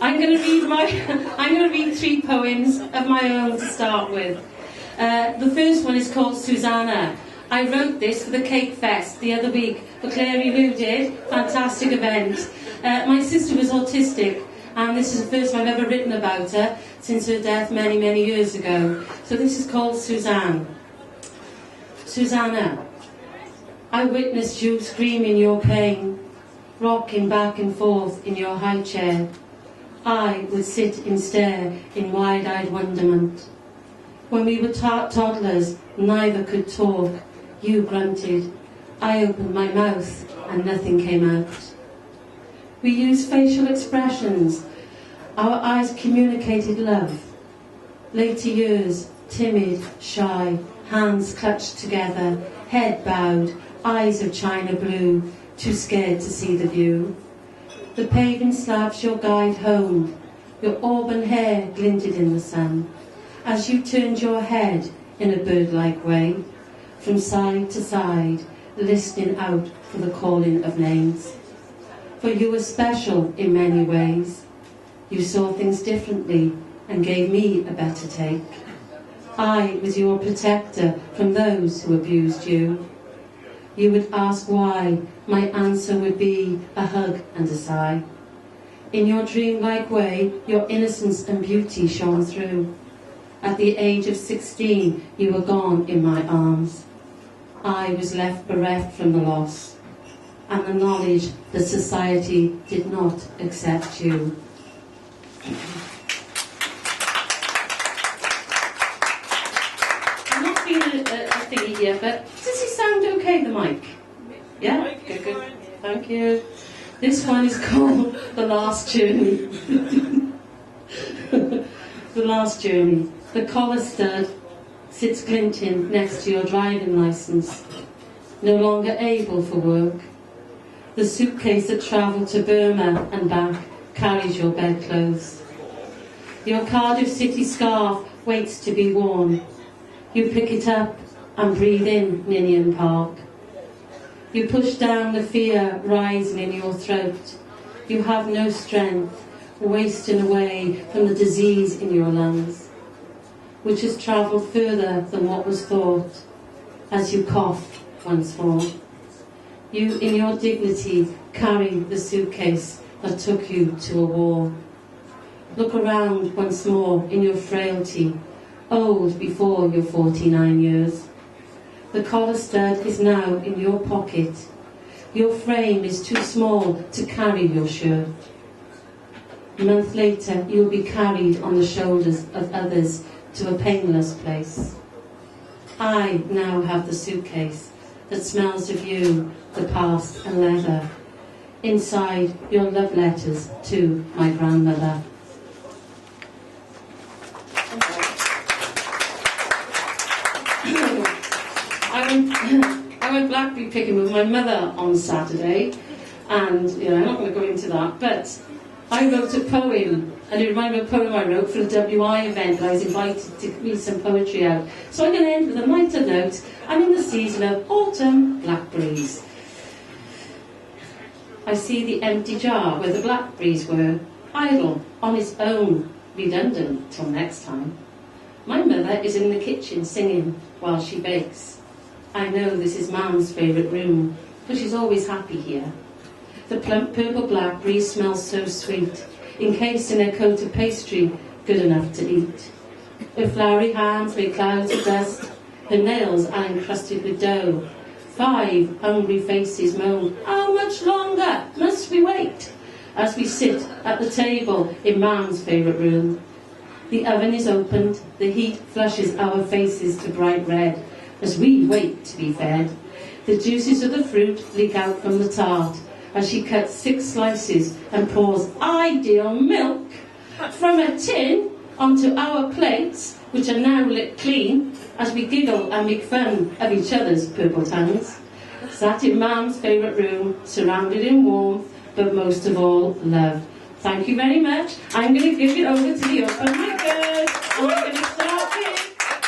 I'm going to read 3 poems of my own to start with. The first one is called Suzanne. I wrote this for the Cake Fest the other week for Clary Lou did. Fantastic event. My sister was autistic, and this is the first time I've ever written about her since her death many, many years ago. So this is called Suzanne. Suzanne, I witnessed you screaming your pain, rocking back and forth in your high chair. I would sit and stare in wide-eyed wonderment. When we were toddlers, neither could talk. You grunted. I opened my mouth and nothing came out. We used facial expressions. Our eyes communicated love. Later years, timid, shy, hands clutched together, head bowed, eyes of china blue, too scared to see the view. The paving slabs your guide home. Your auburn hair glinted in the sun as you turned your head in a bird-like way, from side to side, listening out for the calling of names. For you were special in many ways. You saw things differently and gave me a better take. I was your protector from those who abused you. You would ask why, my answer would be a hug and a sigh. In your dreamlike way, your innocence and beauty shone through. At the age of 16, you were gone in my arms. I was left bereft from the loss, and the knowledge that society did not accept you. I'm not being a thingy here, but does it sound okay, the mic? Yeah? Good, good. Thank you. This one is called The Last Journey. The Last Journey. The collar stud sits glinting next to your driving licence, no longer able for work. The suitcase that travelled to Burma and back carries your bedclothes. Your Cardiff City scarf waits to be worn. You pick it up and breathe in Ninian Park. You push down the fear rising in your throat. You have no strength, wasting away from the disease in your lungs, which has travelled further than what was thought, as you cough once more. You, in your dignity, carry the suitcase that took you to a war. Look around once more in your frailty, old before your 49 years. The collar stud is now in your pocket. Your frame is too small to carry your shirt. A month later, you will be carried on the shoulders of others to a painless place. I now have the suitcase that smells of you, the past and leather. Inside, your love letters to my grandmother. I went blackberry picking with my mother on Saturday, and I'm not going to go into that, but I wrote a poem, and it reminded me of a poem I wrote for the WI event that I was invited to read some poetry out. So I'm going to end with a lighter note. I'm in the season of autumn blackberries. I see the empty jar where the blackberries were, idle, on its own, redundant till next time. My mother is in the kitchen singing while she bakes. I know this is Mum's favourite room, but she's always happy here. The plump purple blackberries smell so sweet, encased in a coat of pastry, good enough to eat. Her flowery hands make clouds of dust, her nails are encrusted with dough. 5 hungry faces moan, how much longer must we wait? As we sit at the table in Mum's favourite room. The oven is opened, the heat flushes our faces to bright red, as we wait to be fed. The juices of the fruit leak out from the tart, as she cuts 6 slices and pours ideal milk from a tin onto our plates, which are now lit clean, as we giggle and make fun of each other's purple tongues. Sat in Mum's favourite room, surrounded in warmth, but most of all, love. Thank you very much. I'm going to give it over to the open micers.